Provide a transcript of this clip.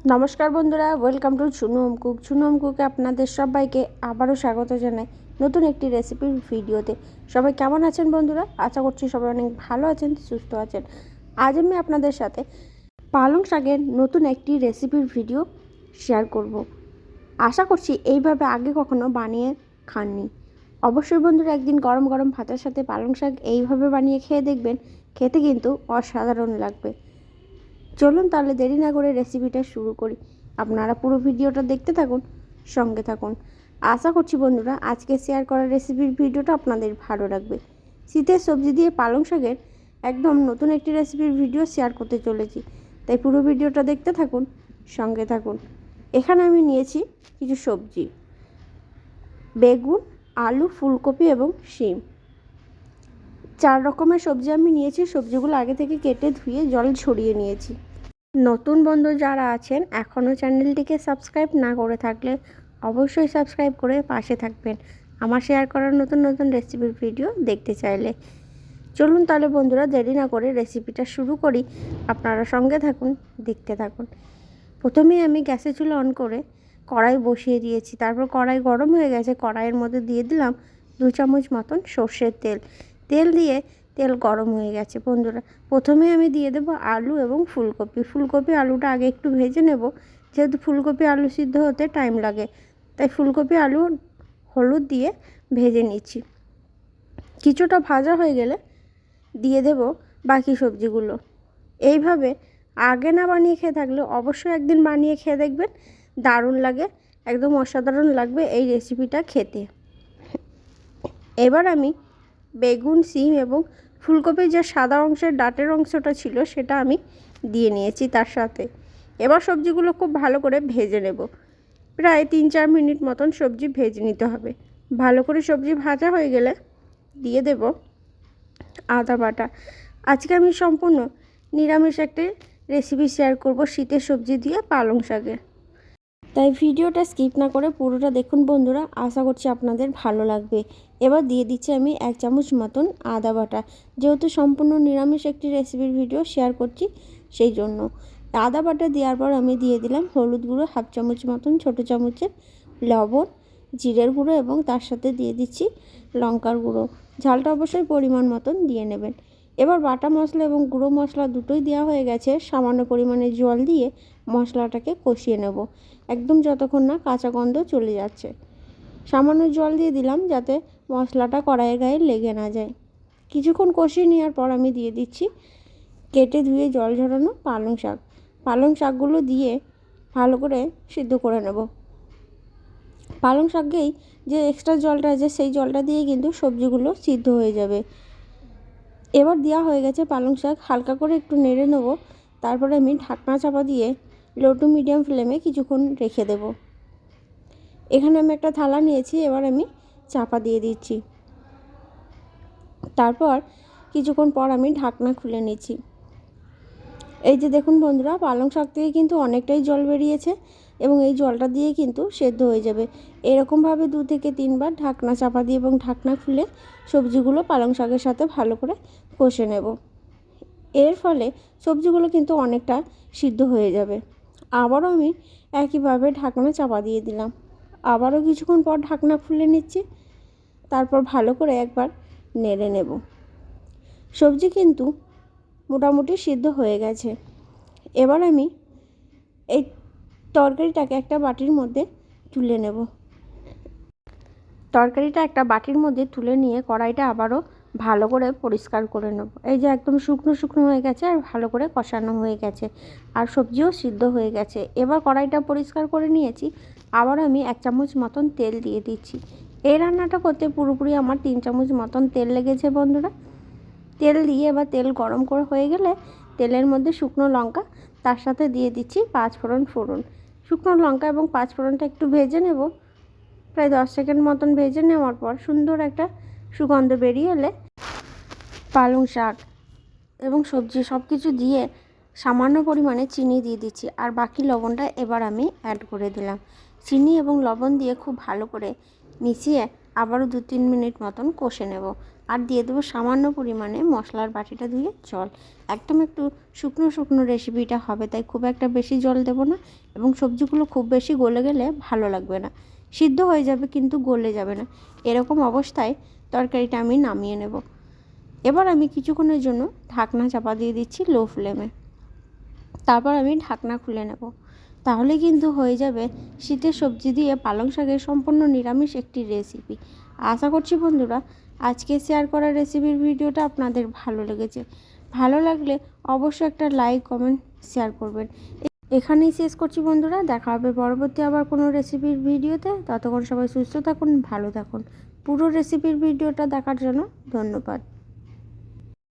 নমস্কার বন্ধুরা, welcome to Chunu home cook. Chunu home কুকে আপনাদের সবাইকে আবারও স্বাগত জানাই নতুন একটি রেসিপির ভিডিওতে। সবাই কেমন আছেন বন্ধুরা? আশা করছি সবাই অনেক ভালো আছেন, সুস্থ আছেন। আজ আমি আপনাদের সাথে পালং শাকের নতুন একটি রেসিপির ভিডিও শেয়ার করব। আশা করছি এইভাবে আগে কখনো বানিয়ে খাননি। অবশ্যই বন্ধুরা একদিন গরম গরম ভাতের সাথে পালং শাক এইভাবে বানিয়ে খেয়ে দেখবেন, খেতে কিন্তু অসাধারণ লাগবে। চলুন তাহলে দেরি না করে রেসিপিটা শুরু করি। আপনারা পুরো ভিডিওটা দেখতে থাকুন, সঙ্গে থাকুন। আশা করছি বন্ধুরা আজকে শেয়ার করা রেসিপির ভিডিওটা আপনাদের ভালো লাগবে। শীতের সবজি দিয়ে পালং শাকের একদম নতুন একটি রেসিপির ভিডিও শেয়ার করতে চলেছি, তাই পুরো ভিডিওটা দেখতে থাকুন, সঙ্গে থাকুন। এখানে আমি নিয়েছি কিছু সবজি: বেগুন, আলু, ফুলকপি এবং শিম। 4 রকমের সবজি আমি নিয়েছি। সবজিগুলো আগে থেকে কেটে ধুয়ে জল ছড়িয়ে নিয়েছি। নতুন বন্ধু যারা আছেন এখনও চ্যানেলটিকে সাবস্ক্রাইব না করে থাকলে অবশ্যই সাবস্ক্রাইব করে পাশে থাকবেন আমার শেয়ার করার নতুন নতুন রেসিপির ভিডিও দেখতে চাইলে। চলুন তাহলে বন্ধুরা দেরি না করে রেসিপিটা শুরু করি। আপনারা সঙ্গে থাকুন, দেখতে থাকুন। প্রথমেই আমি গ্যাসের চুলা অন করে কড়াই বসিয়ে দিয়েছি। তারপর কড়াই গরম হয়ে গেছে, কড়াইয়ের মধ্যে দিয়ে দিলাম 2 চামচ মতন সর্ষের তেল। তেল দিয়ে তেল গরম হয়ে গেছে বন্ধুরা। প্রথমে আমি দিয়ে দেবো আলু এবং ফুলকপি আলুটা আগে একটু ভেজে নেব, যেহেতু ফুলকপি আলু সিদ্ধ হতে টাইম লাগে, তাই ফুলকপি আলু হলুদ দিয়ে ভেজে নিচ্ছি। কিছুটা ভাজা হয়ে গেলে দিয়ে দেব বাকি সবজিগুলো। এইভাবে আগে না বানিয়ে খেয়ে থাকলে অবশ্যই একদিন বানিয়ে খেয়ে দেখবেন, দারুণ লাগে, একদম অসাধারণ লাগবে এই রেসিপিটা খেতে। এবার আমি বেগুন, শিম এবং ফুলকপির যে সাদা অংশের ডাঁটের অংশটা ছিল সেটা আমি দিয়ে নিয়েছি তার সাথে। এবার সবজিগুলো খুব ভালো করে ভেজে নেব। প্রায় 3-4 মিনিট মতন সবজি ভেজে নিতে হবে। ভালো করে সবজি ভাজা হয়ে গেলে দিয়ে দেব আদা বাটা। আজকে আমি সম্পূর্ণ নিরামিষ একটা রেসিপি শেয়ার করব শীতের সবজি দিয়ে পালং শাকের, তাই ভিডিওটা স্কিপ না করে পুরোটা দেখুন বন্ধুরা। আশা করছি আপনাদের ভালো লাগবে। এবার দিয়ে দিচ্ছি আমি 1 চামচ মতন আদা বাটা। যেহেতু সম্পূর্ণ নিরামিষ একটি রেসিপির ভিডিও শেয়ার করছি, সেই জন্য আদা বাটা দেওয়ার পর আমি দিয়ে দিলাম হলুদ গুঁড়ো 1/2 চামচ মতন, ছোটো চামচের লবণ, জিরের গুঁড়ো এবং তার সাথে দিয়ে দিচ্ছি লঙ্কার গুঁড়ো। ঝালটা অবশ্যই পরিমাণ মতন দিয়ে নেবেন। এবার বাটা মশলা এবং গুঁড়ো মশলা দুটোই দেওয়া হয়ে গেছে। সামান্য পরিমাণে জল দিয়ে মশলাটাকে কষিয়ে নেব একদম যতক্ষণ না কাঁচা গন্ধ চলে যাচ্ছে। সামান্য জল দিয়ে দিলাম যাতে মশলাটা কড়াইয়ের গায়ে লেগে না যায়। কিছুক্ষণ কষিয়ে নেওয়ার পর আমি দিয়ে দিচ্ছি কেটে ধুয়ে জল ঝরানো পালং শাকগুলো দিয়ে ভালো করে সিদ্ধ করে নেব। পালং শাকেই যে এক্সট্রা জলটা আছে সেই জলটা দিয়ে কিন্তু সবজিগুলো সিদ্ধ হয়ে যাবে। এবার দেওয়া হয়ে গেছে পালং শাক, হালকা করে একটু নেড়ে নেব। তারপরে আমি ঢাকনা চাপা দিয়ে লো টু মিডিয়াম ফ্লেমে কিছুক্ষণ রেখে দেব। এখানে আমি একটা থালা নিয়েছি, এবার আমি চাপা দিয়ে দিচ্ছি। তারপর কিছুক্ষণ পর আমি ঢাকনা খুলে নিচ্ছি। এই যে দেখুন বন্ধুরা, পালং শাক থেকে কিন্তু অনেকটাই জল বেরিয়েছে এবং এই জলটা দিয়ে কিন্তু সেদ্ধ হয়ে যাবে। এরকমভাবে 2 থেকে 3 বার ঢাকনা চাপা দিয়ে এবং ঢাকনা খুলে সবজিগুলো পালং শাকের সাথে ভালো করে কষে নেব। এর ফলে সবজিগুলো কিন্তু অনেকটা সিদ্ধ হয়ে যাবে। আবারও আমি একইভাবে ঢাকনা চাপা দিয়ে দিলাম। আবারও কিছুক্ষণ পর ঢাকনা খুলে নিচ্ছি। তারপর ভালো করে একবার নেড়ে নেব। সবজি কিন্তু মোটামুটি সিদ্ধ হয়ে গেছে। এবার আমি এই তরকারিটাকে একটা বাটির মধ্যে তুলে নেব। তরকারিটা একটা বাটির মধ্যে তুলে নিয়ে কড়াইটা আবারও ভালো করে পরিষ্কার করে নেব। এই যে একদম শুকনো শুকনো হয়ে গেছে আর ভালো করে কষানো হয়ে গেছে আর সবজিও সিদ্ধ হয়ে গেছে। এবার কড়াইটা পরিষ্কার করে নিয়েছি। আবার আমি 1 চামচ মতন তেল দিয়ে দিচ্ছি। এই রান্নাটা করতে পুরোপুরি আমার 3 চামচ মতন তেল লেগেছে বন্ধুরা। তেল দিয়ে এবার তেল গরম করে হয়ে গেলে তেলের মধ্যে শুকনো লঙ্কা, তার সাথে দিয়ে দিচ্ছি 5 ফোড়ন। শুকনো লঙ্কা এবং 5 ফোড়নটা একটু ভেজে নেব। প্রায় 10 সেকেন্ড মতন ভেজে নেওয়ার পর সুন্দর একটা সুগন্ধ বেরিয়ে এলে পালং শাক এবং সবজি সব কিছু দিয়ে সামান্য পরিমাণে চিনি দিয়ে দিচ্ছি আর বাকি লবণটা এবার আমি অ্যাড করে দিলাম। চিনি এবং লবণ দিয়ে খুব ভালো করে মিশিয়ে আবারও 2-3 মিনিট মতন কষে নেব। আর দিয়ে দেবো সামান্য পরিমাণে মশলার বাটিটা ধুয়ে জল। একদম একটু শুকনো শুকনো রেসিপিটা হবে, তাই খুব একটা বেশি জল দেবো না, এবং সবজিগুলো খুব বেশি গলে গেলে ভালো লাগবে না। সিদ্ধ হয়ে যাবে কিন্তু গলে যাবে না। এরকম অবস্থায় তরকারিটা আমি নামিয়ে নেব। এবার আমি কিছুক্ষণের জন্য ঢাকনা চাপা দিয়ে দিচ্ছি লো ফ্লেমে। তারপর আমি ঢাকনা খুলে নেব। তাহলে কিন্তু হয়ে যাবে শীতের সবজি দিয়ে পালং শাকের সম্পূর্ণ নিরামিষ একটি রেসিপি। আশা করছি বন্ধুরা আজকে শেয়ার করা রেসিপির ভিডিওটা আপনাদের ভালো লেগেছে। ভালো লাগলে অবশ্যই একটা লাইক, কমেন্ট, শেয়ার করবেন। এখানেই শেষ করছি বন্ধুরা, দেখা হবে পরবর্তী আবার কোনো রেসিপির ভিডিওতে। ততক্ষণ সবাই সুস্থ থাকুন, ভালো থাকুন। পুরো রেসিপির ভিডিওটা দেখার জন্য ধন্যবাদ।